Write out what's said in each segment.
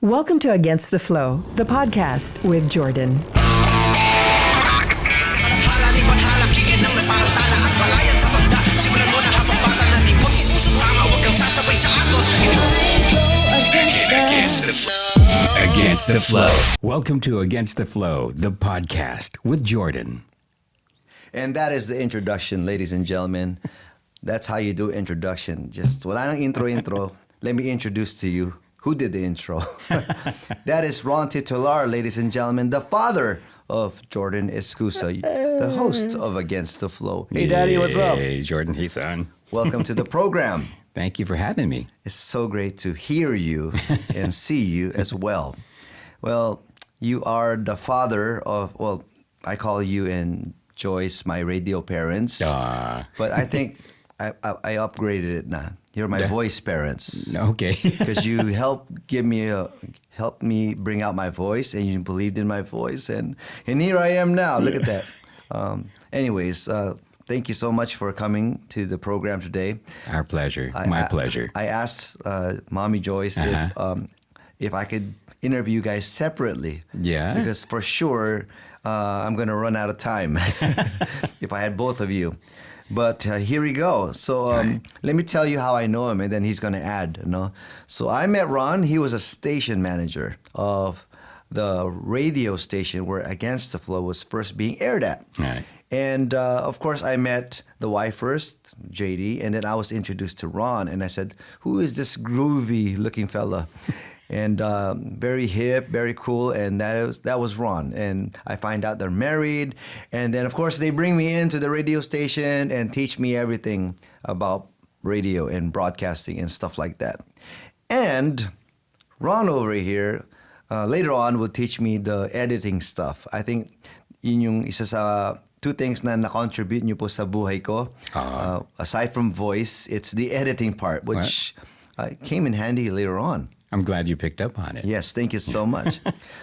Welcome to Against the Flow, the podcast with Jordan. Against the Flow. Welcome to Against the Flow, the podcast with Jordan. And that is the introduction, ladies and gentlemen. That's how you do introduction. Just wala nang intro. Let me introduce to you who did the intro. That is Ron Titular, ladies and gentlemen, the father of Jordan Escusa, the host of Against the Flow. Hey, Daddy, what's up? Hey, Jordan. Hey, son. Welcome to the program. Thank you for having me. It's so great to hear you and see you as well. Well, you are the father of, well, I call you and Joyce my radio parents. But I think I upgraded it now. You're my voice parents. Okay. Because you helped me bring out my voice, and you believed in my voice, and here I am now. Look at that. Anyways, thank you so much for coming to the program today. Our pleasure. My pleasure. I asked Mommy Joyce if I could interview you guys separately. Yeah. Because for sure I'm going to run out of time if I had both of you. But here we go. So let me tell you how I know him, and then he's going to add. So I met Ron. He was a station manager of the radio station where Against the Flow was first being aired at. Right. And of course, I met the wife first, JD, and then I was introduced to Ron. And I said, "Who is this groovy-looking fella?" And very hip, very cool, and that was Ron. And I find out they're married, and then of course they bring me into the radio station and teach me everything about radio and broadcasting and stuff like that. And Ron over here later on will teach me the editing stuff. I think yun yung isa sa two things na na-contribute niyo po sa buhay ko. Aside from voice, it's the editing part, which came in handy later on. I'm glad you picked up on it. Yes, thank you so much.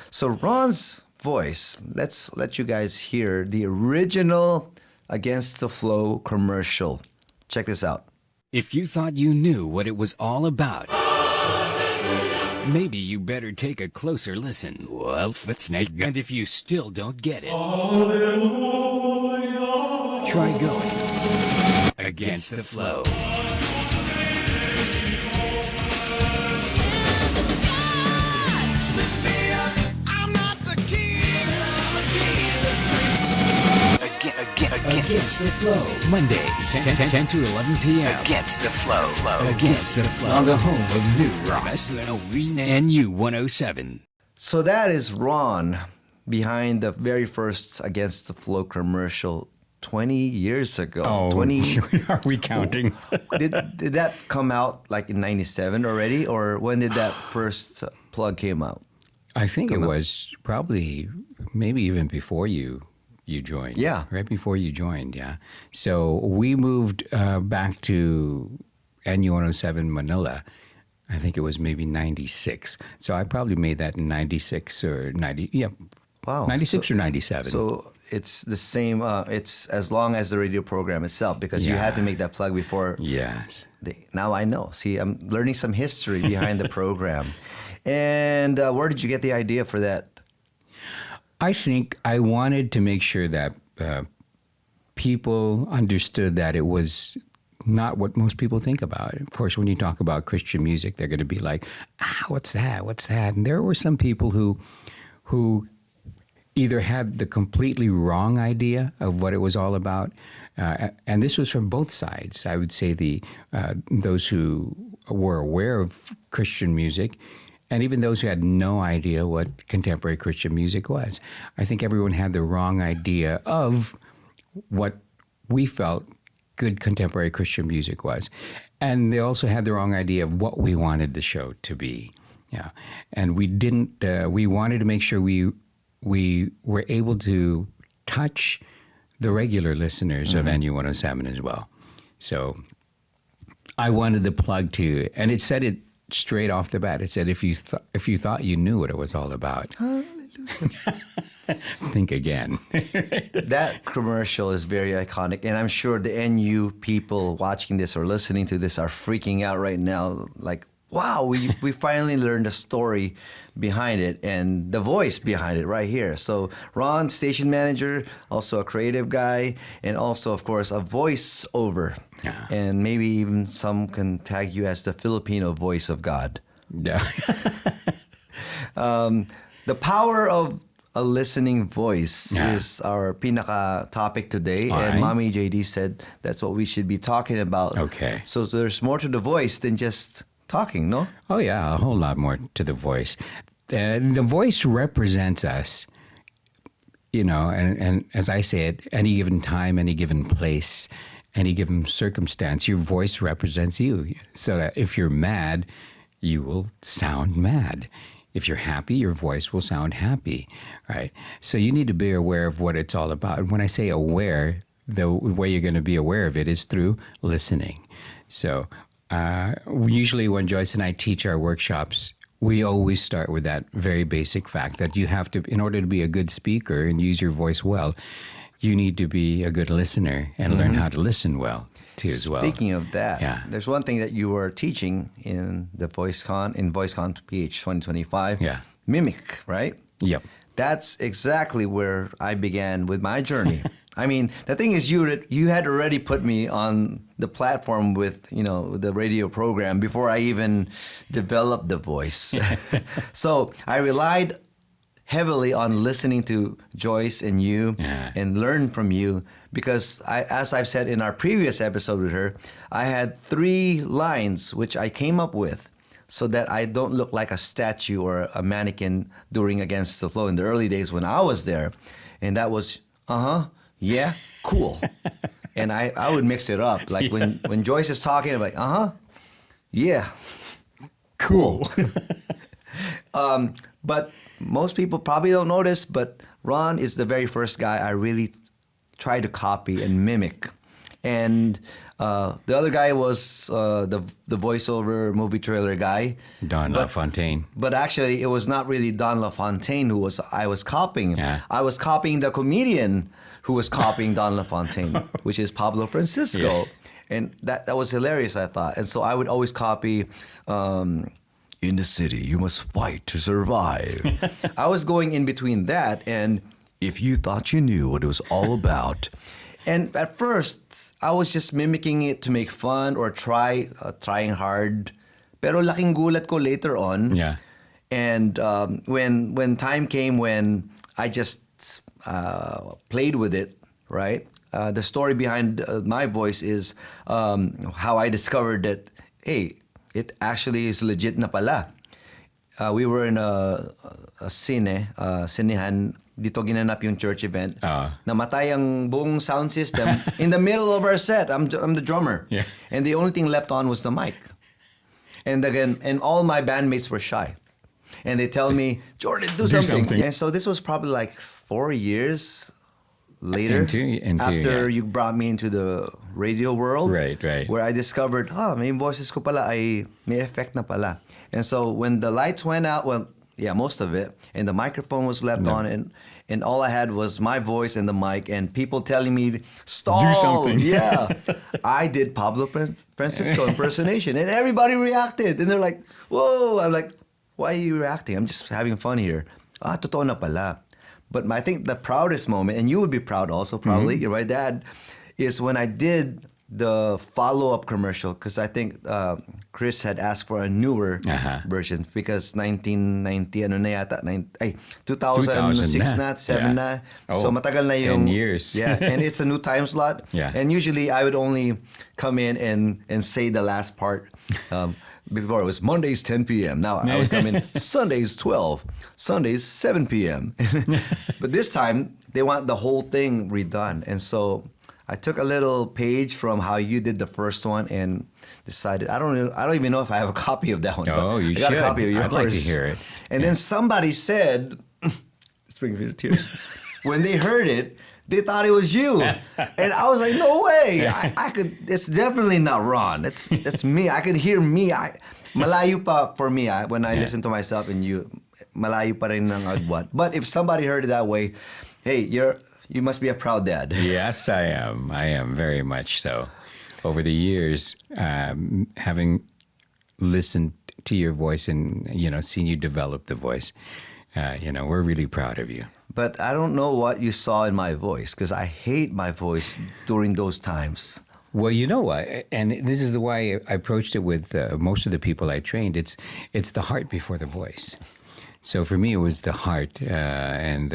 So Ron's voice, let's let you guys hear the original Against the Flow commercial. Check this out. If you thought you knew what it was all about, maybe you better take a closer listen. And if you still don't get it, try going Against the Flow. Against the Flow. Mondays, 10 to 11 p.m. Against the Flow. Against the Flow. On the home of New Rock. NU 107. So that is Ron behind the very first Against the Flow commercial 20 years ago. Oh, 20. Are we counting? Did that come out like in 97 already? Or when did that first plug came out? I think it was probably maybe even before you joined. Yeah. Right before you joined, yeah. So we moved back to NU 107 Manila. I think it was maybe 96. So I probably made that in 96 or 90. Yeah. Wow. 96 or 97. So it's the same, it's as long as the radio program itself, because you had to make that plug before. Yes. Now I know. See, I'm learning some history behind the program. And where did you get the idea for that? I think I wanted to make sure that people understood that it was not what most people think about. Of course, when you talk about Christian music, they're going to be like, what's that? What's that? And there were some people who either had the completely wrong idea of what it was all about. And this was from both sides. I would say those who were aware of Christian music, and even those who had no idea what contemporary Christian music was. I think everyone had the wrong idea of what we felt good contemporary Christian music was. And they also had the wrong idea of what we wanted the show to be. Yeah. And we didn't, we wanted to make sure we were able to touch the regular listeners of NU 107 as well. So I wanted the plug to, and it said it straight off the bat. It said, if you thought you knew what it was all about, think again. That commercial is very iconic, and I'm sure the NU people watching this or listening to this are freaking out right now. Like, wow, we finally learned the story behind it and the voice behind it right here. So Ron, station manager, also a creative guy, and also, of course, a voiceover. Yeah. And maybe even some can tag you as the Filipino voice of God. Yeah. The power of a listening voice Yeah. is our pinaka topic today. All and right. Mommy JD said that's what we should be talking about. Okay. So there's more to the voice than just talking, no? Oh, yeah, a whole lot more to the voice. The voice represents us, and as I say it, any given time, any given place, any given circumstance, your voice represents you. So that if you're mad, you will sound mad. If you're happy, your voice will sound happy, right? So you need to be aware of what it's all about. When I say aware, the way you're going to be aware of it is through listening. So usually when Joyce and I teach our workshops, we always start with that very basic fact that you have to, in order to be a good speaker and use your voice well, you need to be a good listener and learn how to listen well too as well. Speaking of that, Yeah. there's one thing that you were teaching in the VoiceCon PH 2025. Yeah. Mimic, right? Yep. That's exactly where I began with my journey. I mean, the thing is, you had already put me on the platform with, the radio program before I even developed the voice. So I relied heavily on listening to Joyce and you Yeah. and learn from you because as I've said in our previous episode with her, I had 3 lines which I came up with so that I don't look like a statue or a mannequin during Against the Flow in the early days when I was there. And that was, yeah, cool. And I would mix it up. Like when Joyce is talking, I'm like, yeah, cool. But most people probably don't notice, but Ron is the very first guy I really tried to copy and mimic. And the other guy was the voiceover movie trailer guy. Don LaFontaine. But actually, it was not really Don LaFontaine I was copying. Yeah. I was copying the comedian who was copying Don LaFontaine, which is Pablo Francisco. Yeah. And that was hilarious, I thought. And so I would always copy, in the city, you must fight to survive. I was going in between that and if you thought you knew what it was all about. And at first, I was just mimicking it to make fun or trying hard. Pero laking gulat ko later on. Yeah. And when time came when I just played with it, right? The story behind my voice is how I discovered that, hey, it actually is legit na pala. We were in a sinehan, dito ginanap yung church event. Namatay ang buong sound system in the middle of our set. I'm the drummer. Yeah. And the only thing left on was the mic. And again, all my bandmates were shy. And they tell me, Jordan, do something. And so this was probably like 4 years later, after you brought me into the radio world, Right. where I discovered, may voices ko pala ay may effect na pala. And so when the lights went out, well, yeah, most of it, and the microphone was left on, and all I had was my voice and the mic, and people telling me, stall. Do something. Yeah. I did Pablo Francisco impersonation, and everybody reacted. And they're like, whoa. I'm like, why are you reacting? I'm just having fun here. Totoo na pala. But I think the proudest moment, and you would be proud also probably, you're right, Dad, is when I did the follow-up commercial, because I think Chris had asked for a newer version because 1990, 2006 na, 7 na. So matagal na yung 10 years. Yeah, and it's a new time slot. Yeah. And usually I would only come in and say the last part. Before it was Mondays 10 p.m. Now I would come in Sundays 12, Sundays 7 p.m. But this time they want the whole thing redone. And so I took a little page from how you did the first one and decided I don't even know if I have a copy of that one. Oh, you I got should. a copy of yours. I'd like to hear it. And then somebody said, it's bringing me to tears. When they heard it, they thought it was you. And I was like, no way. I could, it's definitely not Ron. It's me. I could hear me. Malayo pa for me when I listen to myself and you, malayo pa rin ng agwat. But if somebody heard it that way, hey, you must be a proud dad. Yes, I am. I am very much so. Over the years, having listened to your voice and, seen you develop the voice. We're really proud of you. But I don't know what you saw in my voice because I hate my voice during those times. Well, you know what, and this is the way I approached it with most of the people I trained. It's the heart before the voice. So for me, it was the heart, and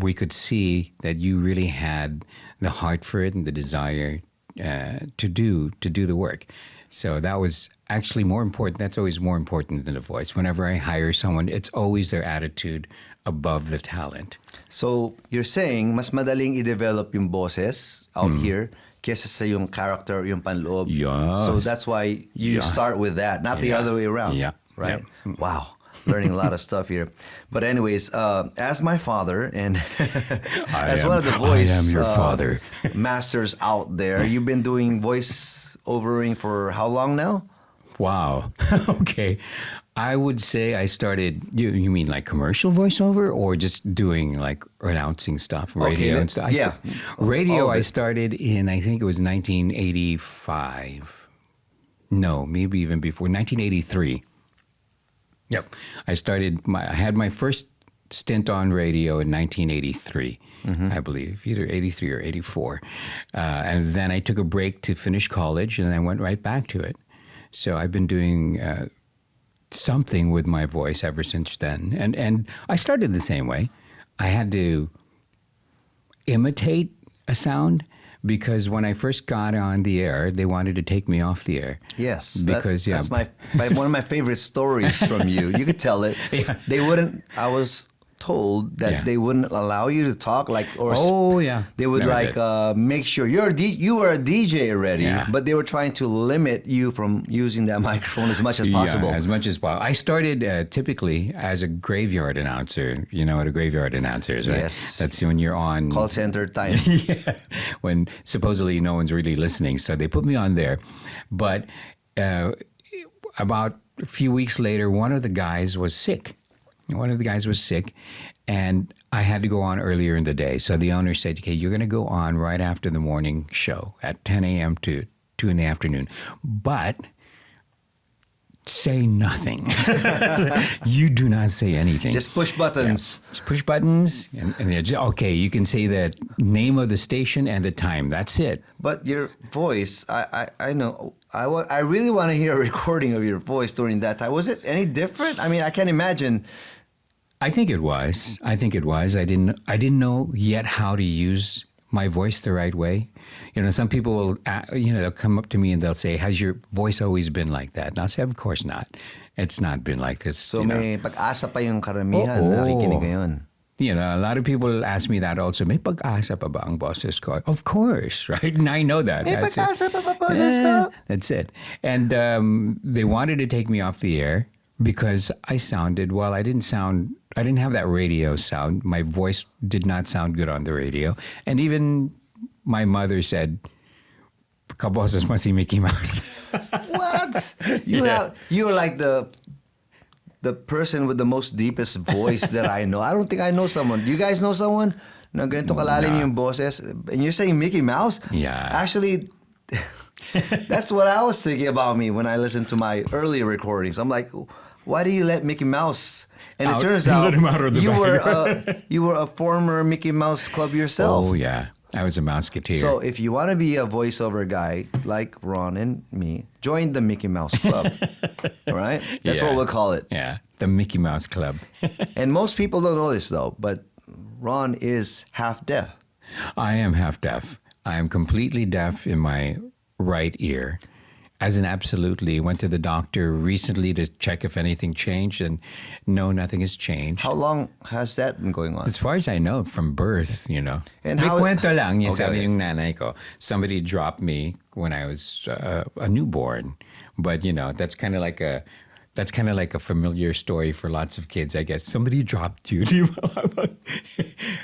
we could see that you really had the heart for it and the desire to do the work. So that was actually more important. That's always more important than the voice. Whenever I hire someone, it's always their attitude above the talent. So you're saying mas madaling i-develop yung boses out here kesa sa yung character, yung panloob. Yes. So that's why you start with that, not the other way around. Yeah. Right? Yeah. Wow. Learning a lot of stuff here. But anyways, as my father and as one of the voice I am your father. masters out there, you've been doing voice overing for how long now? Wow. Okay. I would say I started, you mean like commercial voiceover or just doing like announcing stuff, radio and stuff? Radio I started in, I think it was 1985. No, maybe even before, 1983. Yep. I had my first stint on radio in 1983, I believe, either 83 or 84. And then I took a break to finish college and I went right back to it. So I've been doing something with my voice ever since then. And I started the same way. I had to imitate a sound because when I first got on the air, they wanted to take me off the air. Yes. Because, that's one of my favorite stories from you. You could tell it. Yeah. They wouldn't, I was told that they wouldn't allow you to talk they would Never make sure you were a DJ already, but they were trying to limit you from using that microphone as much as possible. Yeah, as much as possible. I started typically as a graveyard announcer. You know what a graveyard announcer is, right? Yes. That's when you're on Call center time. Yeah, when supposedly no one's really listening. So they put me on there. But about a few weeks later, one of the guys was sick. And I had to go on earlier in the day. So the owner said, okay, you're going to go on right after the morning show at 10 a.m. to 2 in the afternoon. But say nothing. You do not say anything. Just push buttons. Yeah. Just push buttons. And they're just, okay, you can say the name of the station and the time. That's it. But your voice, I know. I really want to hear a recording of your voice during that time. Was it any different? I mean, I can't imagine. I think it was. I didn't know yet how to use my voice the right way. Some people will, they'll come up to me and they'll say, "Has your voice always been like that?" And I'll say, "Of course not. It's not been like this." So may pag-asa pa yung karamihan na nakikinig ngayon. A lot of people ask me that also. May pag-asa pa ba ang boses ko? Of course, right? And I know that. May pag-asa pa ba boses ko? That's it. And they wanted to take me off the air because I sounded, I didn't have that radio sound. My voice did not sound good on the radio. And even my mother said, "Kaboses mo si Mickey Mouse." What? You were like the person with the most deepest voice that I know. I don't think I know someone. Do you guys know someone na ganito kalalim yung boses? And you're saying Mickey Mouse? Yeah. Actually, that's what I was thinking about me when I listened to my earlier recordings. I'm like, why do you let Mickey Mouse? And it turns out you were a former Mickey Mouse club yourself. Oh, yeah. I was a Mouseketeer. So if you want to be a voiceover guy like Ron and me, join the Mickey Mouse Club. All right? That's what we'll call it. Yeah, the Mickey Mouse Club. And most people don't know this, though, but Ron is half deaf. I am half deaf. I am completely deaf in my right ear. As in absolutely. Went to the doctor recently to check if anything changed, and no, nothing has changed. How long has that been going on? As far as I know, from birth, And May kwento lang, sabi yung nanay ko, somebody dropped me when I was a newborn. But, that's kind of like a familiar story for lots of kids, I guess. Somebody dropped you.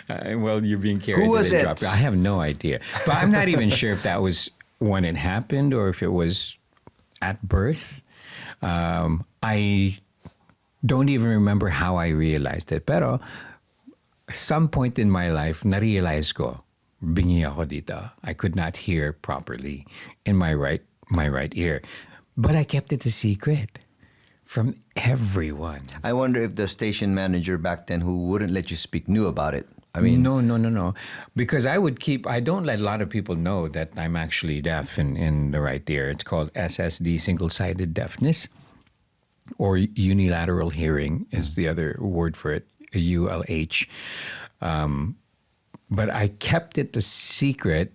Well, you're being carried. Who was it? I have no idea. But I'm not even sure if that was when it happened or if it was at birth. I don't even remember how I realized it. Pero some point in my life, na-realize ko, bingi ako dito. I could not hear properly in my right ear. But I kept it a secret from everyone. I wonder if the station manager back then who wouldn't let you speak knew about it. I mean, No. Because I don't let a lot of people know that I'm actually deaf in the right ear. It's called SSD, single-sided deafness, or unilateral hearing is the other word for it, ULH. But I kept it a secret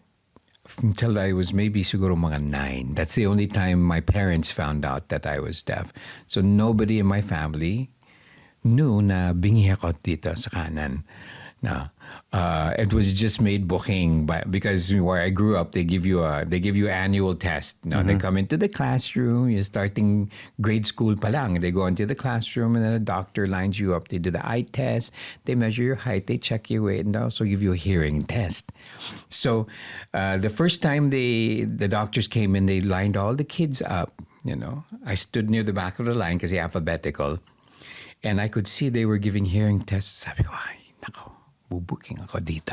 until I was maybe siguro mga 9. That's the only time my parents found out that I was deaf. So nobody in my family knew na bingi ako dito sa kanan. No, it was just made booking because where I grew up, they give you annual test. Now they come into the classroom. You're starting grade school pa lang. They go into the classroom and then a doctor lines you up. They do the eye test. They measure your height. They check your weight and also give you a hearing test. So the first time the doctors came in, they lined all the kids up. I stood near the back of the line because they're alphabetical, and I could see they were giving hearing tests. Sabi ko, ay, nako. Bubuking ako dito.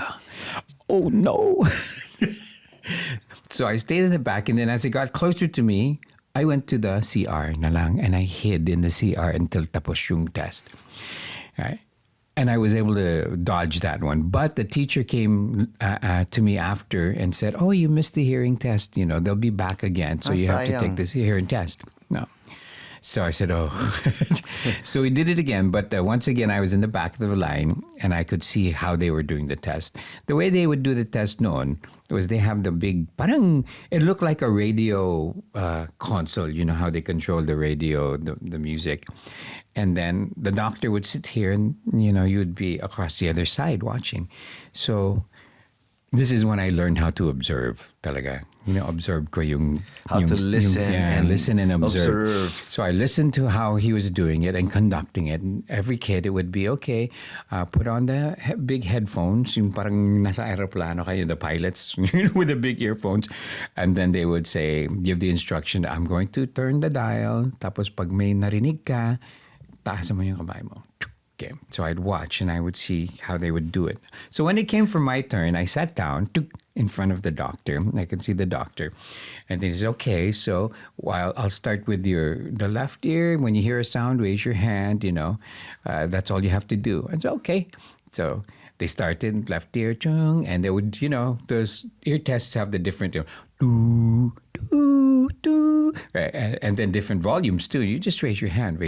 Oh no. So I stayed in the back, and then as it got closer to me, I went to the CR na lang, and I hid in the CR until tapos yung test. Right? And I was able to dodge that one. But the teacher came to me after and said, "Oh, you missed the hearing test. They'll be back again. So you have to take this hearing test." No. So I said, "Oh." So we did it again. But once again, I was in the back of the line, and I could see how they were doing the test. The way they would do the test noon was they have the big, it looked like a radio console. You know how they control the radio, the music. And then the doctor would sit here, and, you would be across the other side watching. So this is when I learned how to observe talaga. Observe ko how to listen listen and observe. So I listened to how he was doing it and conducting it. And every kid, it would be, okay, put on the big headphones, yung parang nasa aeroplano kayo, the pilots, with the big earphones. And then they would say, give the instruction, I'm going to turn the dial. Tapos pag may narinig ka, taasan mo yung kamay mo. Okay. So I'd watch and I would see how they would do it. So when it came for my turn, I sat down in front of the doctor. I could see the doctor. And he said, okay, so I'll start with the left ear. When you hear a sound, raise your hand, that's all you have to do. And so, okay. So they started left ear, chung, and they would, those ear tests have the different, do, right? And then different volumes too. You just raise your hand.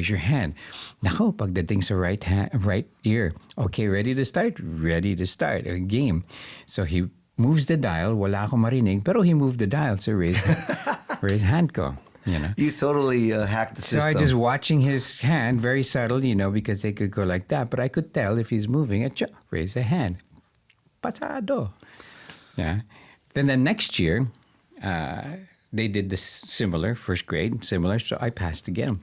Nako, pagdating sa right ear. Okay, ready to start? Ready to start a game. So he moves the dial. Wala akong marinig, pero he moved the dial. So raise hand ko. You totally hacked the system. So I just watching his hand, very subtle, because they could go like that. But I could tell if he's moving, raise a hand. Pasado. Yeah. Then the next year, they did this similar, first grade, similar. So I passed again.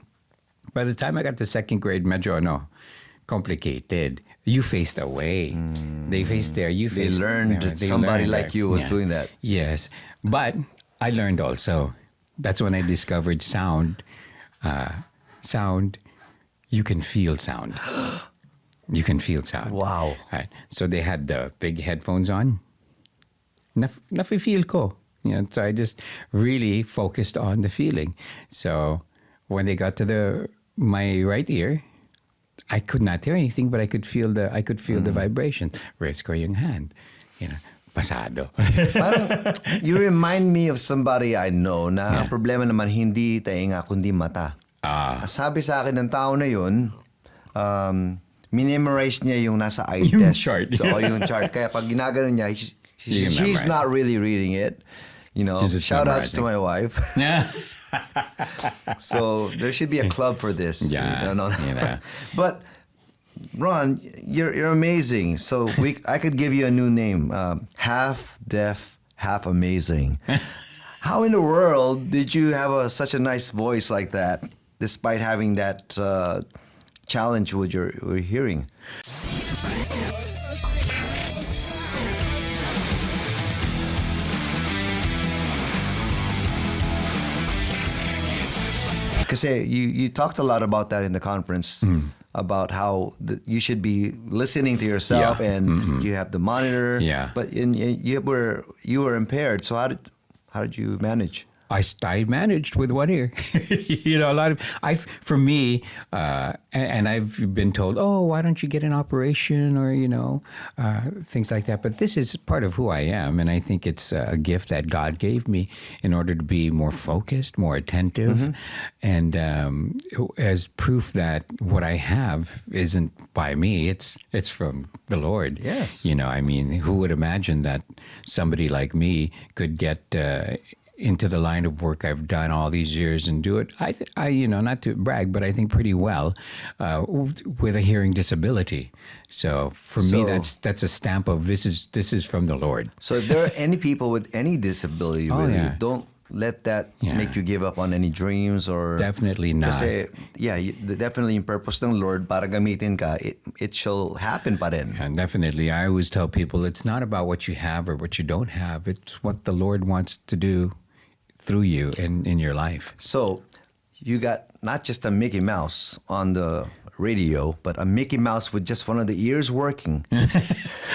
By the time I got to second grade, medyo complicated. You faced away. They faced there. You faced. They learned somebody like you was doing that. Yes. But I learned also. That's when I discovered sound. You can feel sound. You can feel sound. Wow. Right. So they had the big headphones on. Nafe-feel ko. So I just really focused on the feeling. So when they got to my right ear, I could not hear anything, but I could feel the vibration. Raise ko yung hand. Pasado. Parang, you remind me of somebody I know na ang problema naman hindi tainga kundi mata. Sabi sa akin ng tao na yun, minimemorize niya yung nasa eye yung test. chart. So, yung chart. Kaya pag ginagano niya, she's not really reading it. Shout outs to my wife. Yeah. So there should be a club for this. Yeah. But Ron, you're amazing. So I could give you a new name, half deaf, half amazing. How in the world did you have such a nice voice like that, despite having that challenge with your hearing? Because you talked a lot about that in the conference, about how you should be listening to yourself, and you have the monitor. Yeah. But you were impaired. So how did you manage? I managed with one ear. A lot of for me, and I've been told, oh, why don't you get an operation or things like that. But this is part of who I am, and I think it's a gift that God gave me in order to be more focused, more attentive, and as proof that what I have isn't by me. It's from the Lord. Yes. Who would imagine that somebody like me could get into the line of work I've done all these years and do it. I not to brag, but I think pretty well with a hearing disability. So for me, that's a stamp of this is from the Lord. So if there are any people with any disability, really, don't let that make you give up on any dreams or definitely not. Kasi, definitely in purpose ng Lord para gamitin ka, it shall happen pa rin. And definitely, I always tell people it's not about what you have or what you don't have. It's what the Lord wants to do through you in your life. So you got not just a Mickey Mouse on the radio, but a Mickey Mouse with just one of the ears working.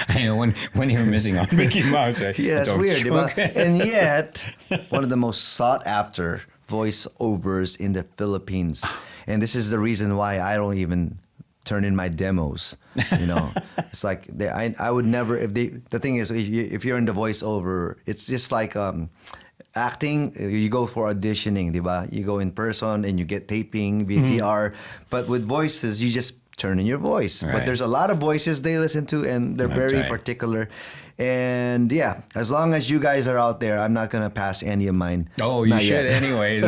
I know when you're missing on Mickey Mouse, right? Yeah, that's weird. Diba? And yet, one of the most sought after voiceovers in the Philippines. And this is the reason why I don't even turn in my demos. It's like I would never. The thing is, if you're in the voiceover, it's just like acting. You go for auditioning, diba? You go in person and you get taping, VTR. But with voices, you just turn in your voice. Right. But there's a lot of voices they listen to, and they're very particular. And as long as you guys are out there, I'm not gonna pass any of mine. Oh, you should anyways.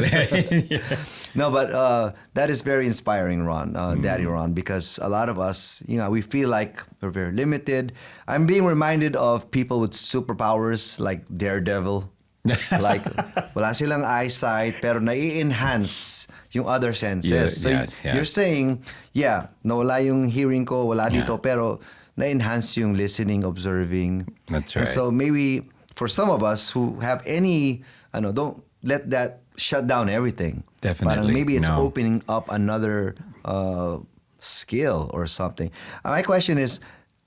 No, but that is very inspiring, Ron, Daddy Ron, because a lot of us, we feel like we're very limited. I'm being reminded of people with superpowers like Daredevil. Like, wala silang eyesight, pero nai-enhance yung other senses. You're saying, nawala yung hearing ko, wala dito, pero na-enhance yung listening, observing. That's right. And so maybe for some of us who have any, don't let that shut down everything. Definitely. Parang maybe it's opening up another skill or something. My question is,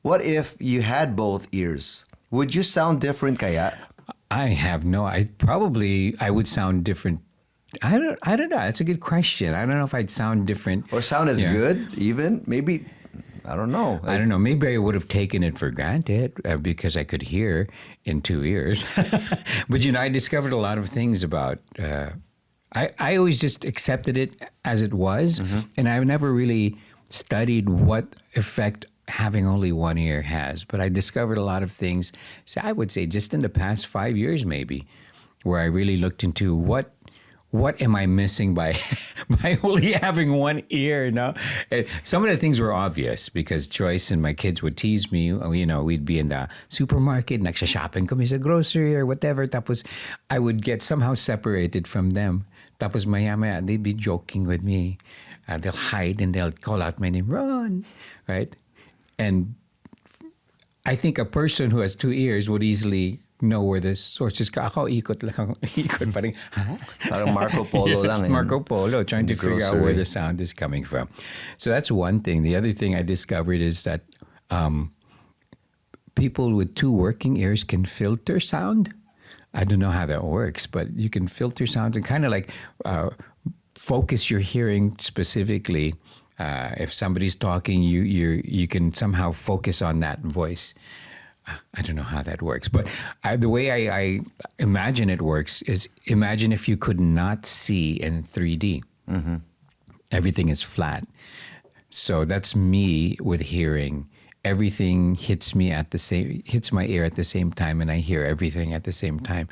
what if you had both ears? Would you sound different kaya? I would sound different. I don't know. That's a good question. I don't know if I'd sound different. Or sound as good, even? Maybe, I don't know. I don't know. Maybe I would have taken it for granted because I could hear in two ears. But, I discovered a lot of things about... I always just accepted it as it was. And I've never really studied what effect having only one ear has. But I discovered a lot of things, so I would say just in the past 5 years maybe, where I really looked into what am I missing by only having one ear. Some of the things were obvious because Joyce and my kids would tease me. We'd be in the supermarket, nagsha-shopping kami sa grocery or whatever. Tapos I would get somehow separated from them. Tapos maya-maya, they'd be joking with me. They'll hide and they'll call out my name, Ron, right? And I think a person who has two ears would easily know where the source is. Ako, ikot lang. Ikot pa rin. Parang Marco Polo lang. Marco Polo, trying to figure out where the sound is coming from. So that's one thing. The other thing I discovered is that people with two working ears can filter sound. I don't know how that works, but you can filter sounds and kind of like focus your hearing specifically. If somebody's talking, you can somehow focus on that voice. I don't know how that works, but the way I imagine it works is imagine if you could not see in 3D. Mm-hmm. Everything is flat. So that's me with hearing. Everything hits my ear at the same time, and I hear everything at the same time.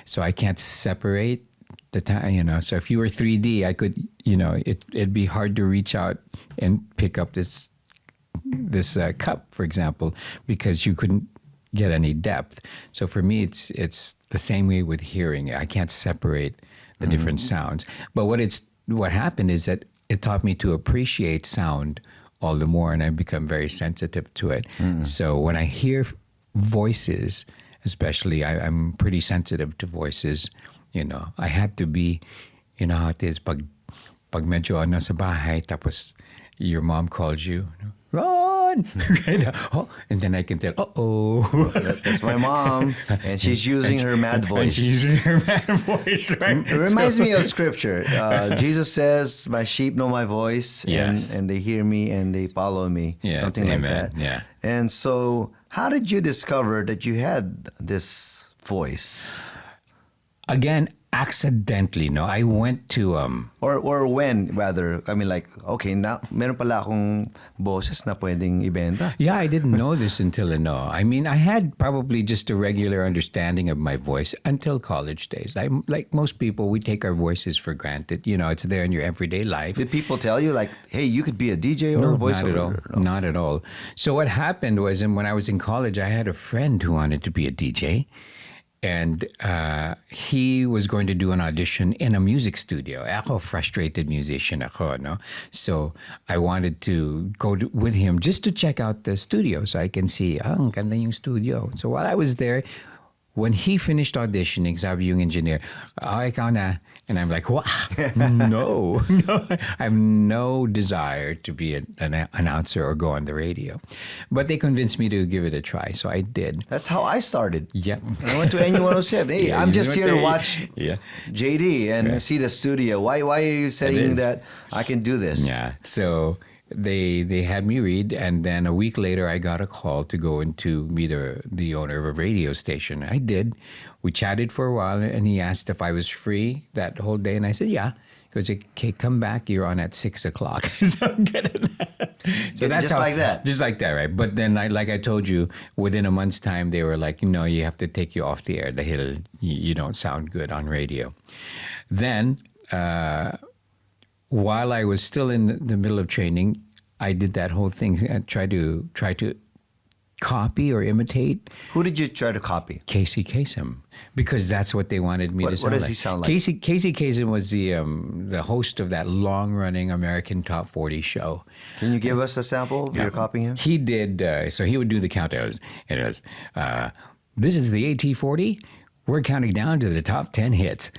So I can't separate the time, so if you were 3D, I could, it'd be hard to reach out and pick up this cup, for example, because you couldn't get any depth. So for me, it's the same way with hearing. I can't separate the different sounds. But what happened is that it taught me to appreciate sound all the more, and I've become very sensitive to it. So when I hear voices, especially, I'm pretty sensitive to voices. I had to be, how it is, pag medyo sa bahay, tapos your mom calls you, Ron, on. Oh, and then I can tell, That's my mom, and she's using her mad voice. And she's using her mad voice, right? It reminds me of scripture. Jesus says, "My sheep know my voice, Yes. and they hear me and they follow me." Yes, Something like amen. that. Yeah. And so, how did you discover that you had this voice? Again, accidentally, no? I went to... Or when, rather? I mean, like, okay, now, meron pala akong boses na pwedeng ibenta. Yeah, I didn't know this until no. I mean, I had probably just a regular understanding of my voice until college days. I like most people, we take our voices for granted. You know, it's there in your everyday life. Did people tell you, like, hey, you could be a DJ or a voiceover? Not at all. No. Not at all. So what happened was, when I was in college, I had a friend who wanted to be a DJ. And he was going to do an audition in a music studio. Ako, frustrated musician ako, no? So I wanted to go with him just to check out the studio so I can see, ang ganda yung studio. So while I was there, when he finished auditioning, sabi yung engineer, ikaw na. And I'm like, what? No. I have no desire to be an announcer or go on the radio. But they convinced me to give it a try, so I did. That's how I started. Yeah. I went to NU107. Hey, Yeah, I'm you just went here to there. watch Yeah. JD and see the studio. Why are you saying is. that I can do this? Yeah. So they had me read, and then a week later I got a call to go in to meet the owner of a radio station. I did. We chatted for a while, and he asked if I was free that whole day, and I said, yeah. He goes, okay, come back. You're on at 6 o'clock. So I'm good. So that's Just like that. Just like that, right? But then, like I told you, within a month's time, they were like, no, you have to take you off the air. You don't sound good on radio. Then, while I was still in the middle of training, I did that whole thing. I tried to copy or imitate Who did you try to copy? Casey Kasem, because that's what they wanted me to sound like. What does he sound like? Casey Kasem was the host of that long-running American Top 40 show. Can you give us a sample of your copying him? He did, so he would do the countdowns. It was, this is the AT40. We're counting down to the top 10 hits.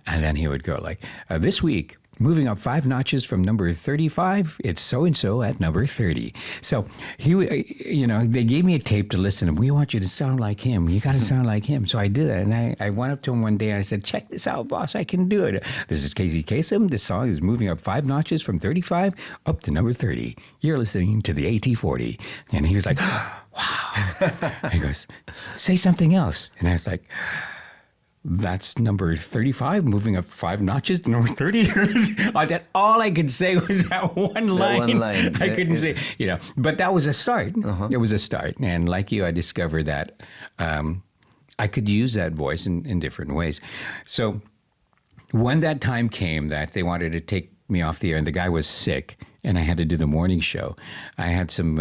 And then he would go like, this week, moving up 5 notches from number 35, it's so-and-so at number 30. So they gave me a tape to listen to. We want you to sound like him. You got to sound like him. So I did that. And I went up to him one day and I said, check this out, boss. I can do it. This is Casey Kasem. This song is moving up 5 notches from 35 up to number 30. You're listening to the AT40. And he was like, wow. He goes, say something else. And I was like, that's number 35, moving up 5 notches to number 30. That all I could say was that one line. One line. I couldn't say, but that was a start. It was a start. And like you, I discovered that I could use that voice in different ways. So when that time came that they wanted to take me off the air and the guy was sick and I had to do the morning show, I had some...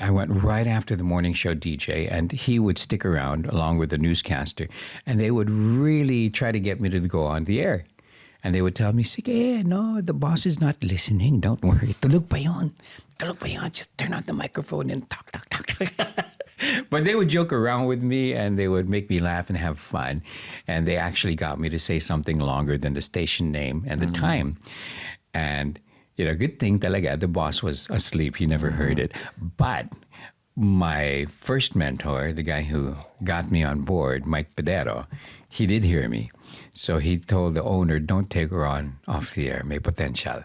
I went right after the morning show DJ, and he would stick around along with the newscaster, and they would really try to get me to go on the air. And they would tell me, sige, no, the boss is not listening. Don't worry. Tulog pa yon. Tulog pa yon. Just turn on the microphone and talk. But they would joke around with me, and they would make me laugh and have fun. And they actually got me to say something longer than the station name and the time. And good thing talaga, the boss was asleep. He never heard it. But my first mentor, the guy who got me on board, Mike Pedero, he did hear me. So he told the owner, don't take her on off the air, may potential.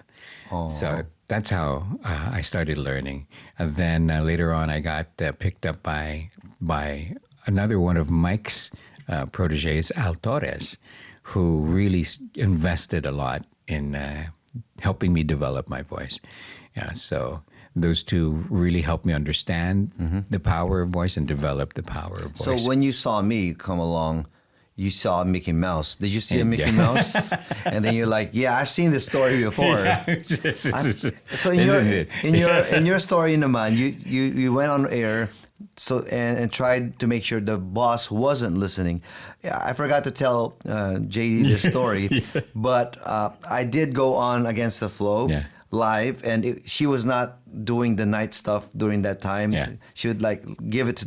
Oh. So that's how I started learning. And then later on, I got picked up by another one of Mike's proteges, Al Torres, who really invested a lot in helping me develop my voice. Yeah, so those two really helped me understand the power of voice and develop the power of voice. So when you saw me come along, you saw Mickey Mouse. Did you see a Mickey Mouse? And then you're like, yeah, I've seen this story before. So in your story, naman, you went on air. So and tried to make sure the boss wasn't listening. Yeah, I forgot to tell JD this story, but I did go on Against the Flow live, and she was not doing the night stuff during that time. Yeah. She would like give it to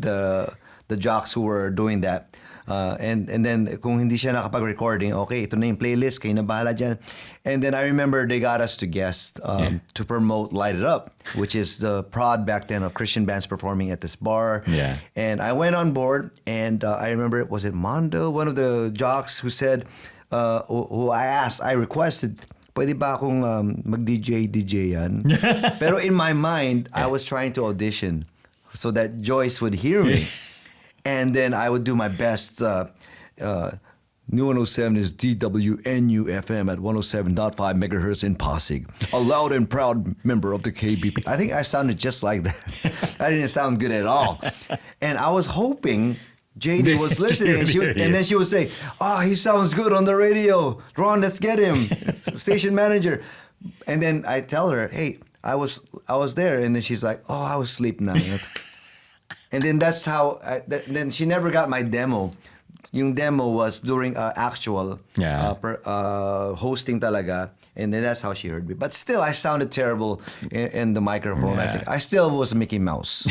the jocks who were doing that. And then kung hindi siya nakapag-recording, okay, ito na yung playlist, kayo na bahala dyan. And then I remember they got us to guest to promote Light It Up, which is the prod back then of Christian bands performing at this bar. Yeah. And I went on board, and I remember, was it Mondo, one of the jocks who said, who I requested, pwede ba akong mag-DJ yan? Pero in my mind, I was trying to audition so that Joyce would hear me. And then I would do my best. New 107 is DWNU FM at 107.5 megahertz in Pasig. A loud and proud member of the KBP. I think I sounded just like that. I didn't sound good at all. And I was hoping JD was listening, and then she would say, he sounds good on the radio. Ron, let's get him. Station manager. And then I tell her, hey, I was there. And then she's like, I was asleep now. And then that's how, then she never got my demo. Yung demo was during actual hosting talaga. And then that's how she heard me. But still, I sounded terrible in the microphone. Yeah. I still was Mickey Mouse.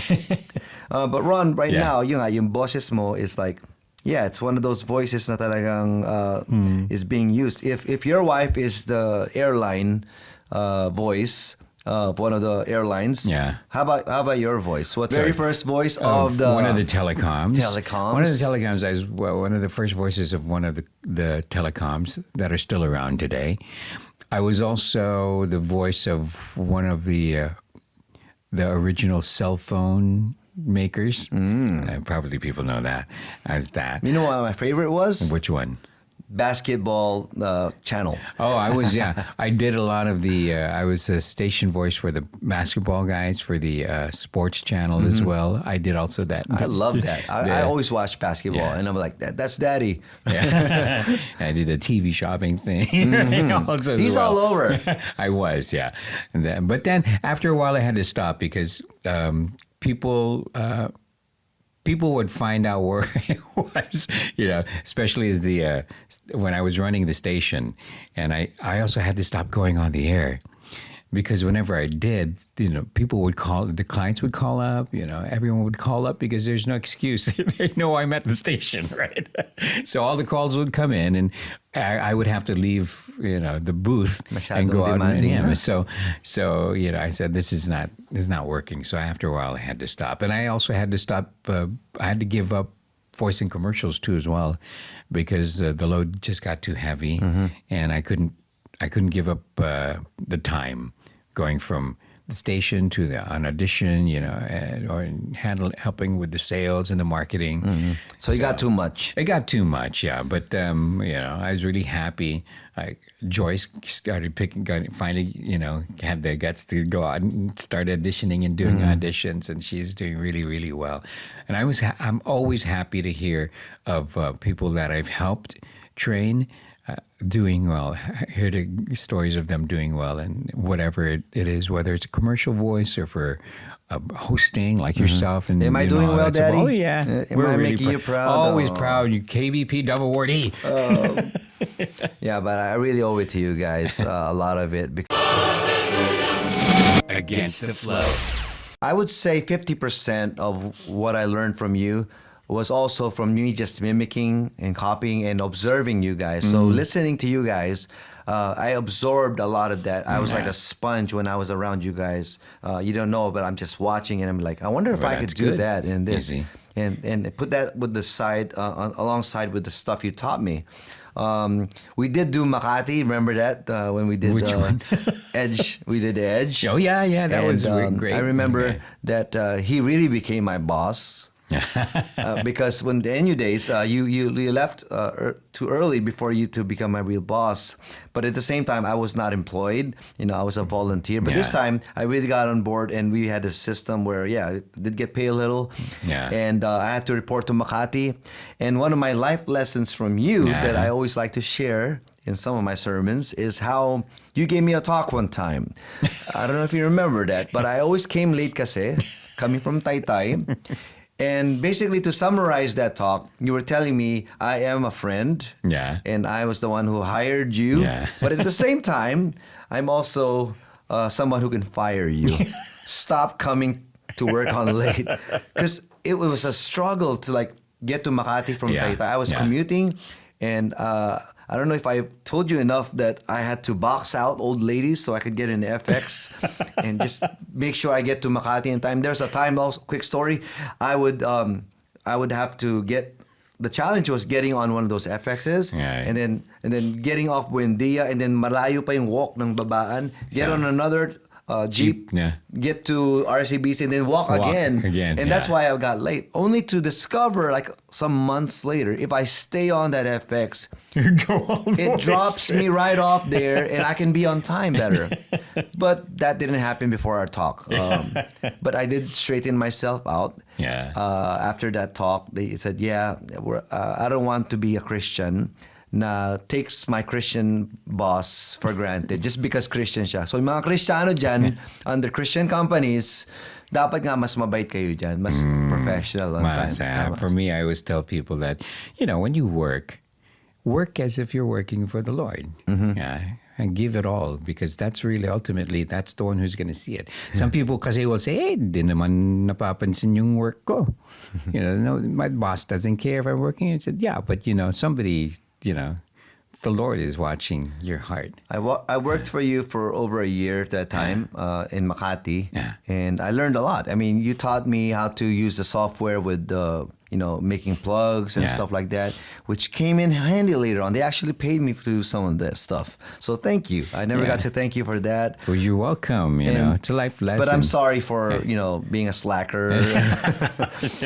But Ron, right now, yung boses mo is like, it's one of those voices na talagang is being used. If your wife is the airline voice of one of the airlines, how about your voice? What's very first voice of the one of the telecoms? Telecoms. One of the telecoms. I was one of the first voices of one of the telecoms that are still around today. I was also the voice of one of the original cell phone makers. Probably people know that as that. You know what my favorite was? Which one? Basketball channel. Oh, I was, I did a lot of the, I was a station voice for the basketball guys, for the sports channel as well. I did also that. I love that. I always watch basketball, and I'm like, that's daddy. Yeah. I did a TV shopping thing. Also He's all over. I was, And then, but then after a while I had to stop because people would find out where I was, especially as when I was running the station, and I also had to stop going on the air because whenever I did, people would call, the clients would call up, everyone would call up because there's no excuse. They know I'm at the station, right? So all the calls would come in, and I would have to leave, the booth and go out. So I said, this is not working. So after a while, I had to stop, and I also had to stop. I had to give up voicing commercials too, as well, because the load just got too heavy, and I couldn't give up the time going from the station to an audition, or helping with the sales and the marketing. So it got too much. It got too much, yeah. But I was really happy. Joyce started finally, had the guts to go out and start auditioning and doing auditions, and she's doing really, really well. And I'm always happy to hear of people that I've helped train doing well. Hear the stories of them doing well, and whatever it is, whether it's a commercial voice or for hosting like yourself. And am I doing well, Daddy? Oh yeah, am I making you proud? Always proud. You KBP double word E. Yeah, but I really owe it to you guys, a lot of it. Against the Flow. I would say 50% of what I learned from you was also from me just mimicking and copying and observing you guys. So listening to you guys, I absorbed a lot of that. I was like a sponge when I was around you guys. You don't know, but I'm just watching, and I'm like, I wonder if I could do that in this. Easy. And put that with the side alongside with the stuff you taught me. We did do Makati. Remember that when we did Edge? We did Edge. Oh yeah, that was great. I remember that he really became my boss. Because when the NU days, you left too early before you to become my real boss. But at the same time, I was not employed. I was a volunteer. But this time, I really got on board, and we had a system where, it did get paid a little. Yeah. And I had to report to Makati. And one of my life lessons from you that I always like to share in some of my sermons is how you gave me a talk one time. I don't know if you remember that, but I always came late kasi, coming from Taytay. And basically, to summarize that talk, you were telling me I am a friend. Yeah. And I was the one who hired you. Yeah. But at the same time, I'm also someone who can fire you. Stop coming to work on late because it was a struggle to like get to Makati from Yeah, Taytay. I was commuting, and I don't know if I told you enough that I had to box out old ladies so I could get in FX and just make sure I get to Makati in time. There's a time, also, quick story, I would have to get. The challenge was getting on one of those FXs and then getting off Buendia and then malayo pa yung walk ng Babaan, get on another jeep, get to RCBC and then walk again. And that's why I got late. Only to discover like some months later, if I stay on that FX, it drops me right off there and I can be on time better. But that didn't happen before our talk. But I did straighten myself out. After that talk, they said, I don't want to be a Christian na takes my Christian boss for granted just because Christian siya. So yung mga Kristiyano dyan, under Christian companies, dapat nga mas mabait kayo dyan, mas professional on time. For me, I always tell people that, when you work as if you're working for the Lord. And give it all, because that's really ultimately, that's the one who's going to see it. Some people kasi will say, hey, di naman napapansin yung work ko. No, my boss doesn't care if I'm working. I said, yeah, but somebody, the Lord is watching your heart. I worked for you for over a year at that time in Makati, and I learned a lot. I mean, you taught me how to use the software with making plugs and stuff like that, which came in handy later on. They actually paid me to do some of this stuff. So thank you. I never got to thank you for that. Well, you're welcome. It's a life lesson. But I'm sorry for, being a slacker.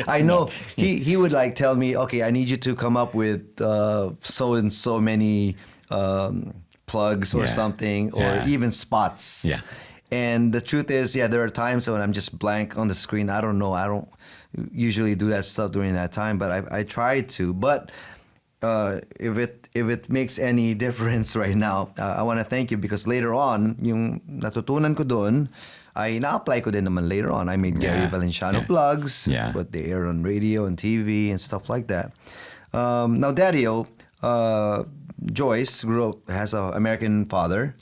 I know he would like tell me, okay, I need you to come up with so and so many plugs or something, or even spots. And the truth is, there are times when I'm just blank on the screen. I don't know. I don't usually do that stuff during that time, but I try to. But if it makes any difference right now, I want to thank you, because later on, yung natutunan ko doon, ay na-apply ko din naman later on. I made Gary Valenciano plugs, but they air on radio and TV and stuff like that. Now, Daddy-O, Joyce has an American father.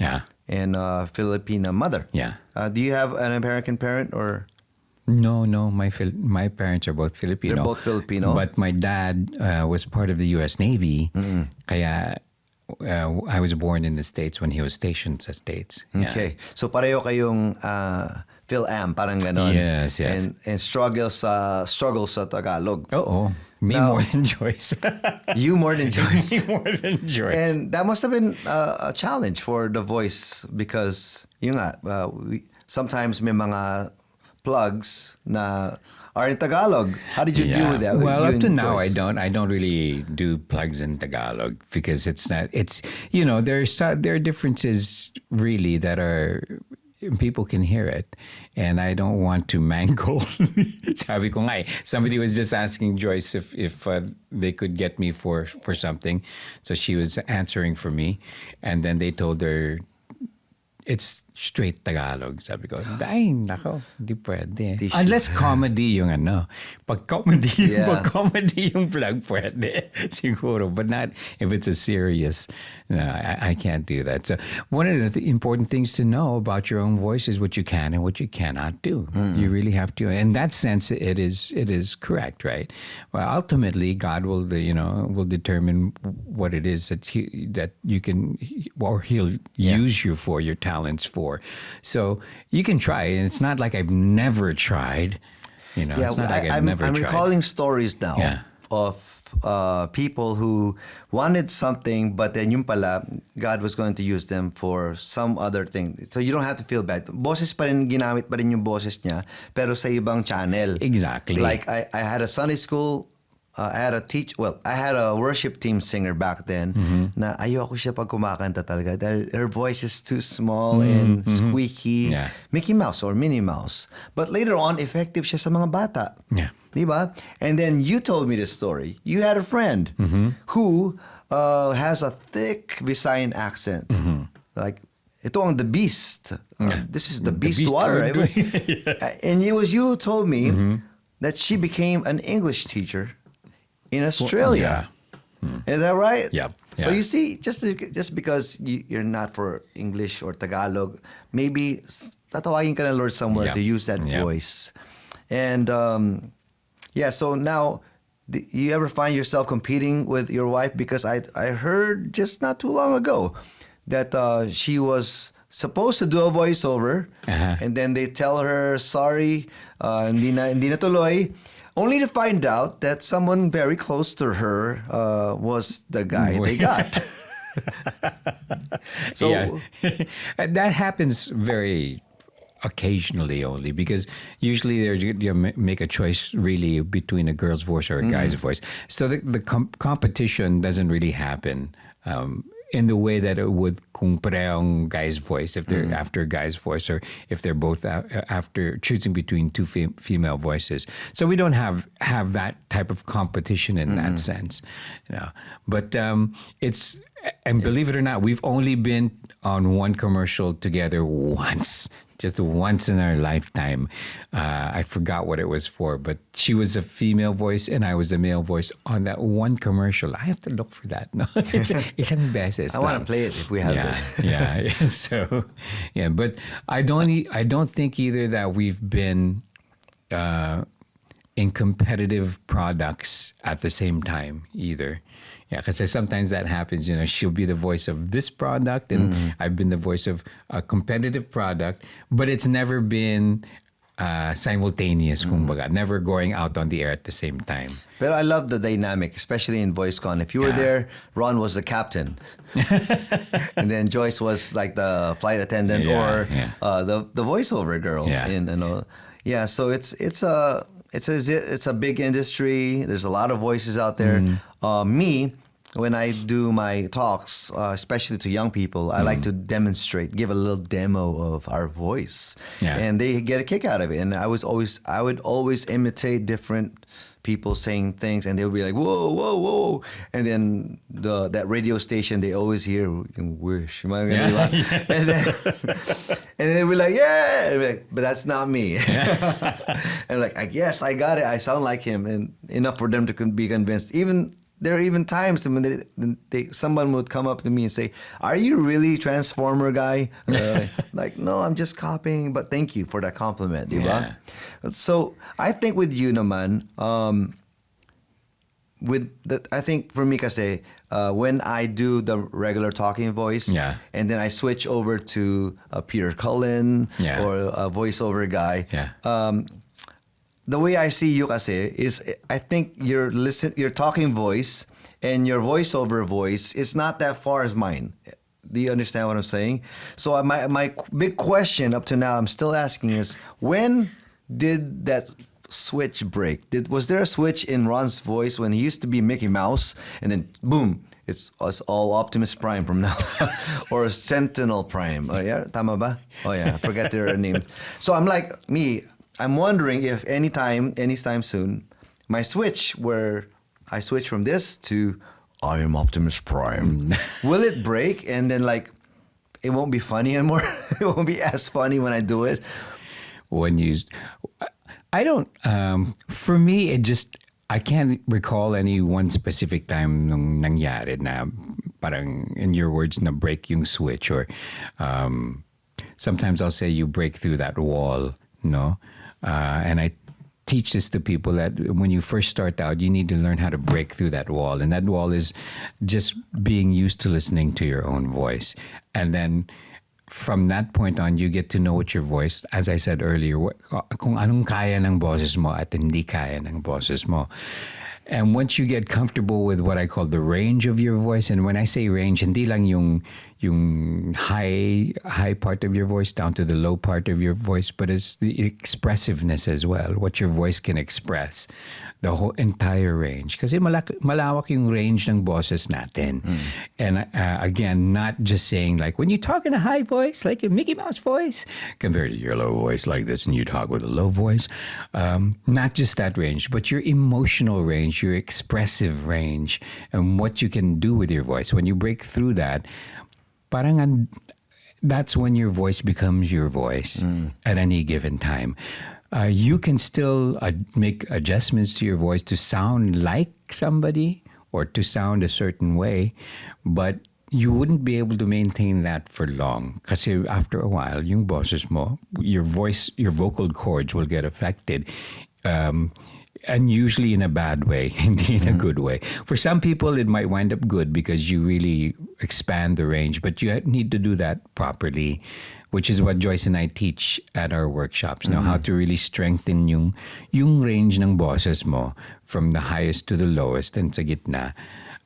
And a Filipina mother. Do you have an American parent or? No. My parents are both Filipino. They're both Filipino. But my dad was part of the U.S. Navy. Kaya I was born in the States when he was stationed sa States. Okay. So pareho kayong Phil-Am, parang ganon. Yes. And struggle sa Tagalog. Me more than Joyce. You more than Joyce. Me more than Joyce. And that must have been a challenge for The Voice, because sometimes may mga plugs na are in Tagalog. How did you deal with that? Well, up to now, I don't really do plugs in Tagalog, because it's not. It's there are differences really that are. People can hear it, and I don't want to mangle. Sabi ko nga, somebody was just asking Joyce if they could get me for something, so she was answering for me, and then they told her it's straight Tagalog. Sabi ko, ay, nako, di pwede. Unless comedy yung Pag comedy yung plug, pwede. Siguro. But not if it's a serious, I can't do that. So one of the important things to know about your own voice is what you can and what you cannot do. You really have to. In that sense, it is correct, right? Well, ultimately, God will determine what it is that you can, or He'll use you for, your talents for. So you can try, and it's not like I've never tried. It's not like I've never tried. I'm recalling stories now of people who wanted something, but then yung pala, God was going to use them for some other thing. So you don't have to feel bad. Boses pa rin, ginamit pa rin yung boses niya, pero sa ibang channel. Exactly. Like I had a Sunday school. I had a worship team singer back then na ayoko siya pag kumakanta talaga dahil her voice is too small and squeaky. Mickey Mouse or Minnie Mouse. But later on, effective siya sa mga bata. Diba? And then you told me this story. You had a friend who has a thick Visayan accent. Like, ito ang The Beast. This is the Beast water. And it was you who told me that she became an English teacher in Australia. Is that right? Yeah. So you see, just because you're not for English or Tagalog, maybe tatawagin ka na Lord somewhere to use that voice. And yeah, so now, you ever find yourself competing with your wife? Because I heard just not too long ago that she was supposed to do a voiceover, and then they tell her, sorry, hindi na tuloy, only to find out that someone very close to her was the guy they got. So yeah. That happens very occasionally only, because usually you make a choice really between a girl's voice or a guy's voice. So the competition doesn't really happen in the way that it would kung parehong guy's voice, if they're after a guy's voice, or if they're both after choosing between two female voices. So we don't have that type of competition in that sense. But it's, and believe it or not, we've only been on one commercial together once. Just once in our lifetime. I forgot what it was for, but she was a female voice and I was a male voice on that one commercial. I have to look for that. No, isang beses. I want to play it if we have it. Yeah. So, yeah, but I don't think either that we've been in competitive products at the same time either. Yeah, because sometimes that happens. She'll be the voice of this product, and I've been the voice of a competitive product, but it's never been simultaneous, kumbaga, never going out on the air at the same time. But I love the dynamic, especially in VoiceCon. If you were there, Ron was the captain, and then Joyce was like the flight attendant, or the voiceover girl. Yeah. So it's a big industry. There's a lot of voices out there. Me, when I do my talks, especially to young people, I like to demonstrate, give a little demo of our voice, and they get a kick out of it. And I would always imitate different people saying things, and they would be like, whoa, whoa, whoa. And then that radio station, they always hear, wish. Am I gonna lie? And then they'd be like, yeah. Be like, but that's not me. And like, yes, I got it. I sound like him. And enough for them to be convinced. There are even times when someone would come up to me and say, are you really Transformer guy? Like, no, I'm just copying, but thank you for that compliment, di ba? So I think with you naman, I think for me kasi, when I do the regular talking voice, and then I switch over to a Peter Cullen or a voiceover guy, the way I see you kasi is, I think your talking voice and your voiceover voice is not that far as mine. Do you understand what I'm saying? So my big question up to now, I'm still asking, is when did that switch break? Was there a switch in Ron's voice when he used to be Mickey Mouse, and then boom, it's all Optimus Prime from now, or Sentinel Prime? Oh yeah, tama ba? Oh yeah, I forget their names. So I'm wondering if anytime soon, my switch, where I switch from this to I am Optimus Prime, will it break, and then like it won't be funny anymore? It won't be as funny when I do it? I don't, for me, I can't recall any one specific time nung nangyari na parang, in your words, na break yung switch, or sometimes I'll say you break through that wall, no? And I teach this to people, that when you first start out, you need to learn how to break through that wall. And that wall is just being used to listening to your own voice. And then from that point on, you get to know what your voice, as I said earlier, kung anong kaya ng boses mo at hindi kaya ng boses mo. And once you get comfortable with what I call the range of your voice, and when I say range, hindi lang yung high part of your voice down to the low part of your voice, but it's the expressiveness as well, what your voice can express, the whole entire range. Kasi malawak yung range ng boses natin. And again, not just saying like, when you talk in a high voice, like a Mickey Mouse voice, compared to your low voice like this, and you talk with a low voice, not just that range, but your emotional range, your expressive range, and what you can do with your voice. When you break through that, that's when your voice becomes your voice at any given time. You can still make adjustments to your voice to sound like somebody or to sound a certain way, but you wouldn't be able to maintain that for long. Kasi after a while, yung boses mo, your voice, your vocal cords will get affected. And usually in a bad way, hindi in a good way. For some people, it might wind up good because you really expand the range, but you need to do that properly, which is what Joyce and I teach at our workshops. Now, how to really strengthen yung range ng boses mo from the highest to the lowest and sa gitna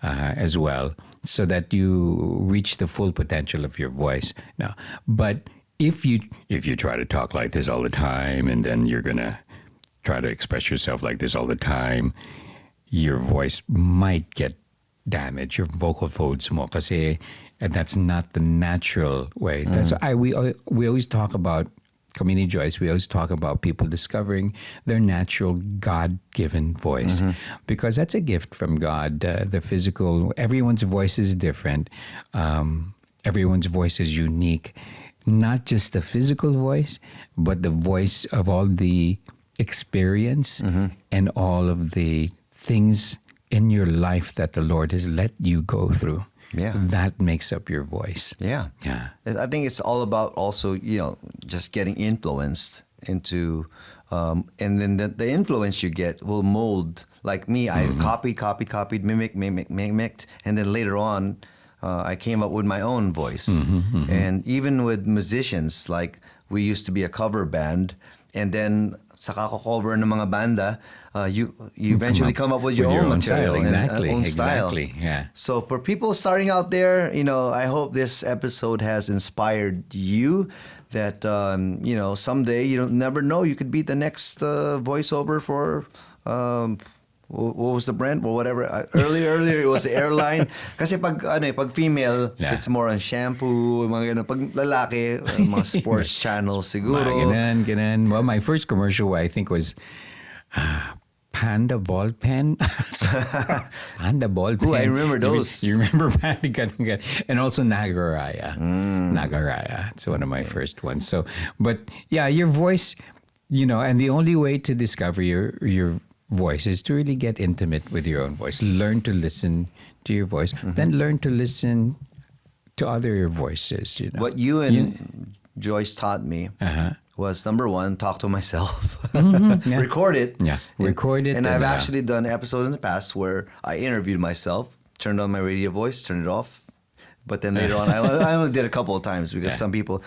as well, so that you reach the full potential of your voice. Now, but if you try to talk like this all the time and then you're gonna try to express yourself like this all the time, your voice might get damaged, your vocal folds mo, kasi that's not the natural way. That's why we always talk about, Community Joyce, we always talk about people discovering their natural God-given voice, because that's a gift from God. The physical, everyone's voice is different. Everyone's voice is unique. Not just the physical voice, but the voice of all the experience and all of the things in your life that the Lord has let you go through. Yeah. That makes up your voice. Yeah. Yeah. I think it's all about also, just getting influenced into, and then the influence you get will mold. Like me, I copied, mimicked, and then later on, I came up with my own voice. And even with musicians, like we used to be a cover band, and then sa kako-cover ng mga banda, you eventually come up with your own material style. Exactly. and own style. Exactly. Yeah. So for people starting out there, I hope this episode has inspired you that, someday, you don't never know, you could be the next voiceover for, what was the brand or whatever? Earlier it was the airline. Kasi pag female, it's more on shampoo, mga ganun. Pag lalaki, mga sports channels siguro. Ganun. Well, my first commercial, I think, was Panda ball pen. Panda ball pen. Ooh, I remember those. You remember Panda? And also Nagaraya. Nagaraya. It's one of my first ones. So, but yeah, your voice, and the only way to discover your voice is to really get intimate with your own voice. Learn to listen to your voice. Then learn to listen to other voices. What you and Joyce taught me was, number one, talk to myself. Record it. Yeah, record it. And I've actually done episodes in the past where I interviewed myself, turned on my radio voice, turned it off. But then later on, I only did a couple of times because some people,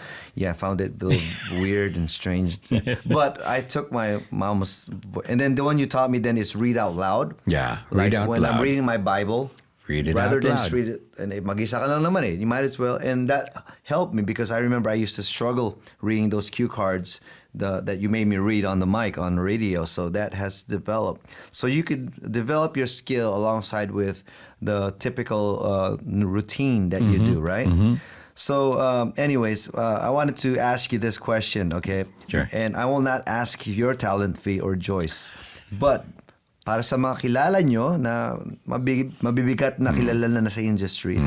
found it a little weird and strange. But I took my mom's, and then the one you taught me then is read out loud. Yeah, read out loud. When I'm reading my Bible, read it rather out than loud. just read it, and mag-isa ka lang naman eh, you might as well. And that helped me because I remember I used to struggle reading those cue cards that you made me read on the mic on radio. So that has developed. So you could develop your skill alongside with the typical routine that you do, right? So anyways, I wanted to ask you this question, okay? Sure. And I will not ask your talent fee or Joyce, but para sa mga kilala nyo na mabibigat na kilala na sa industry,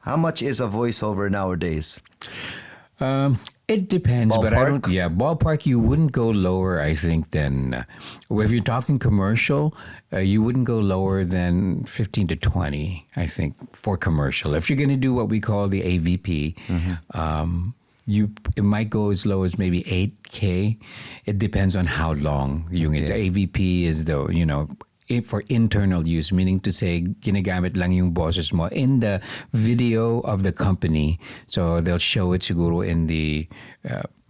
how much is a voiceover nowadays? It depends, Ballpark? but I don't. Yeah, ballpark. You wouldn't go lower, I think, than if you're talking commercial. You wouldn't go lower than 15 to 20, I think, for commercial. If you're going to do what we call the AVP, it might go as low as maybe 8K. It depends on how long yung is. AVP is for internal use, meaning to say, ginagamit lang yung boses mo in the video of the company. So they'll show it siguro in the,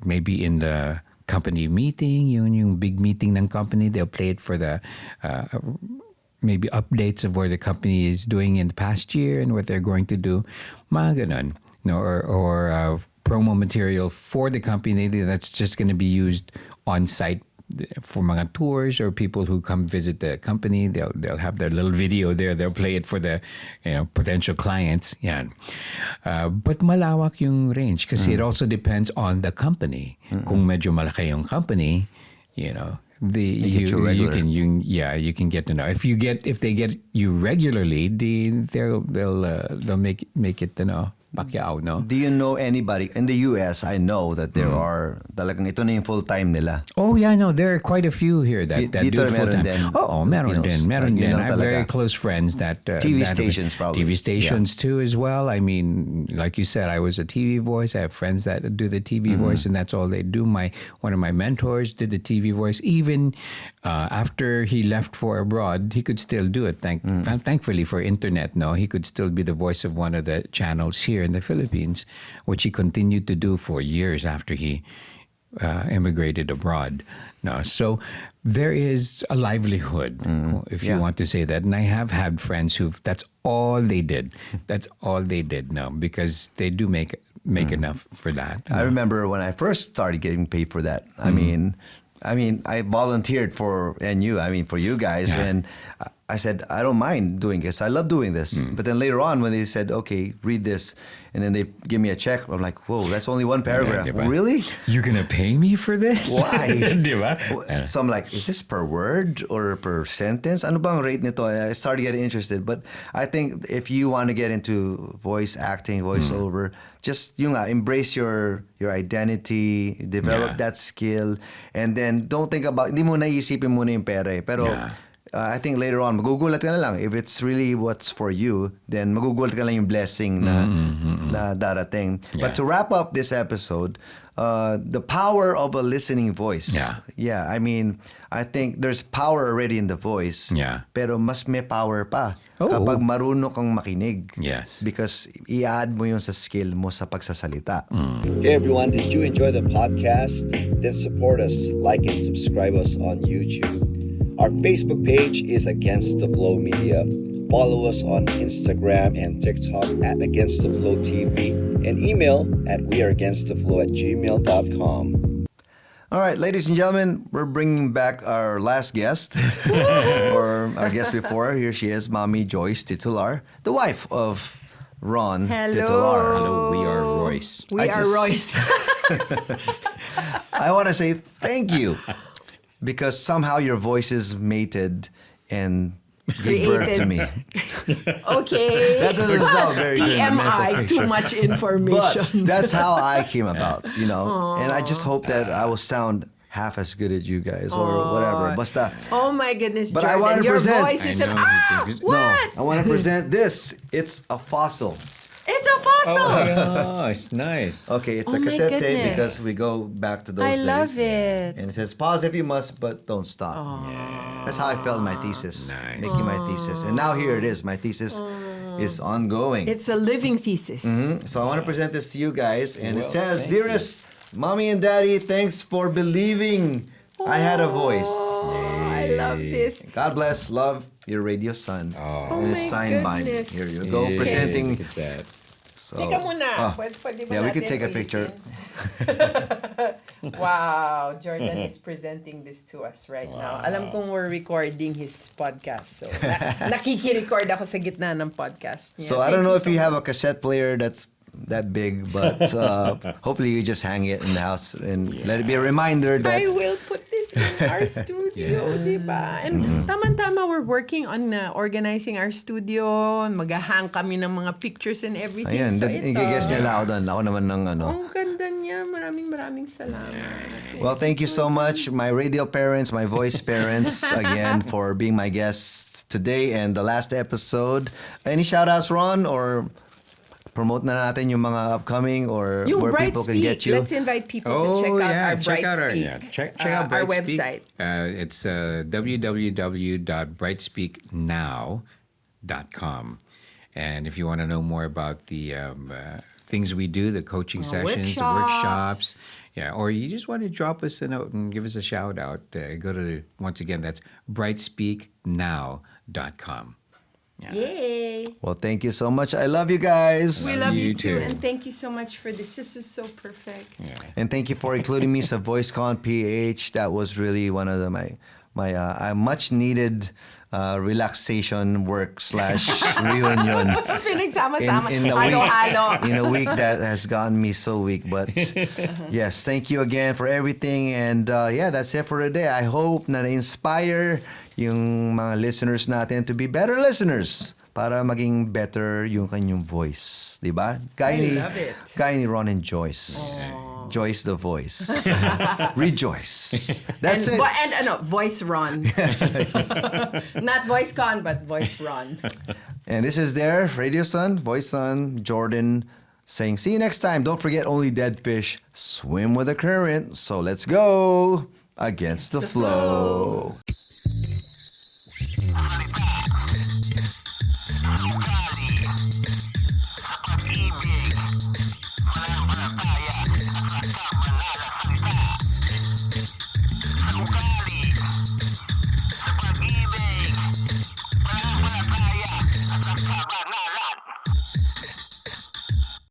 maybe in the company meeting, yung big meeting ng company, they'll play it for the, maybe updates of where the company is doing in the past year and what they're going to do. Mga ganun. Or promo material for the company that's just going to be used on site for mga tours or people who come visit the company. They'll have their little video there. They'll play it for the potential clients. Yan. But malawak yung range kasi it also depends on the company. Kung medyo malaki yung company, you can get to know. If they get you regularly, they'll make it Pacquiao, no? Do you know anybody in the US? I know that there are talagang ito na yung full-time nila. Oh yeah, no, there are quite a few here that do Dito it full meron time. din Meron Filipinos. din. Yun I lang have very talaga. close friends that TV that- stations probably. TV stations too as well. I mean, like you said, I was a TV voice. I have friends that do the TV voice, and that's all they do. One of my mentors did the TV voice. Even after he left for abroad, he could still do it. Thankfully for internet, no, he could still be the voice of one of the channels here in the Philippines, which he continued to do for years after he immigrated abroad. No, so there is a livelihood, if you Yeah. want to say that. And I have had friends that's all they did. That's all they did now, because they do make enough for that. I remember when I first started getting paid for that. I mean, I volunteered for NU. I mean, for you guys, Yeah. and I said I don't mind doing this. I love doing this. But then later on, when they said, "Okay, read this," and then they give me a check, I'm like, "Whoa, that's only one paragraph. Yeah, diba? Really? You're gonna pay me for this? Why?" Diba? So I'm like, is this per word or per sentence? Ano bang rate nito? I started getting interested. But I think if you want to get into voice acting, voiceover, just embrace your identity, develop Yeah. that skill, and then don't think about, hindi mo naisipin muna yung pera. Pero Yeah. I think later on, magugulat ka na lang. If it's really what's for you, then magugulat ka lang yung blessing na darating. Yeah. But to wrap up this episode, the power of a listening voice. Yeah. Yeah, I mean, I think there's power already in the voice. Yeah. Pero mas may power pa Oh. kapag marunong kang makinig. Yes. Because i-add mo yun sa skill mo sa pagsasalita. Hey everyone, did you enjoy the podcast? Then support us, like and subscribe us on YouTube. Our Facebook page is Against the Flow Media. Follow us on Instagram and TikTok at Against the Flow TV and email at weareagainsttheflow@gmail.com. All right, ladies and gentlemen, we're bringing back our last guest, or our guest before. Here she is, Mommy Joyce Titular, the wife of Ron Hello. Titular. Hello, we are Royce. We I are just- Royce. I want to say thank you because somehow your voices mated and gave birth to me. Okay. That doesn't sound very good in a mental TMI, picture. too much But information. that's how I came about, And I just hope that I will sound half as good as you guys or whatever. Basta. Oh my goodness, But I Jordan. wanna Your present- voice is I know, it's- what? No, I want to present this. It's a fossil. It's a fossil. Oh, it's nice. Okay, it's Oh a my cassette tape goodness. because we go back to those I days. love it. And it says, pause if you must, but don't stop. That's how I felt in my thesis, Nice. making my thesis. And now here it is. My thesis is ongoing. It's a living thesis. So I want to present this to you guys. And it Well, says, thank Dearest Mommy and Daddy, thanks for believing I had a voice. Oh, I love this. God bless, love, your radio son. And it's my signed by me. goodness. Here you go, Yay, presenting. look at that. So, Teka muna. ah, Pwede ba yeah, we natin could take a ulitin? picture. Wow, Jordan is presenting this to us right now. Alam kong we're recording his podcast. So, nakiki-record ako sa gitna ng podcast niya. So I don't Thank know you if you so have a cassette player that's that big, but hopefully you just hang it in the house and let it be a reminder I that will put this in our studio, diba? And tama-tama, we're working on organizing our studio. Mag-hang kami ng mga pictures and everything. ayan, So i-guess nila ako doon. Ako naman ng ano. Ang ganda niya. Maraming salamat. Well, thank you so much, my radio parents, my voice parents, again, for being my guests today and the last episode. Any shout-outs, Ron, or promote na natin yung mga upcoming or Yung where Bright people can get Speak. you? Let's invite people to check out our Bright Speak. Check out our Bright Speak. website. It's www.brightspeaknow.com. And if you want to know more about the things we do, the coaching sessions, the workshops, or you just want to drop us a note and give us a shout out, go to, once again, that's brightspeaknow.com. Yay! Well, thank you so much. I love you guys. We love you You too. too. And thank you so much for this. This is so perfect. And thank you for including me sa VoiceCon PH. That was really one of my much needed relaxation work / reunion Pinagsama-sama. in a Halo-halo. week in a week that has gotten me so weak. But yes, thank you again for everything. And that's it for today. I hope na inspire yung mga listeners natin to be better listeners para maging better yung kanyang voice. Diba? I love it. Gaya ni Ron and Joyce. Joyce the voice. Rejoice. That's it. Voice Ron. Not voice con, but voice Ron. And this is their Radio Son, Voice Son, Jordan, saying, see you next time. Don't forget, only dead fish swim with the current. So let's go against the flow.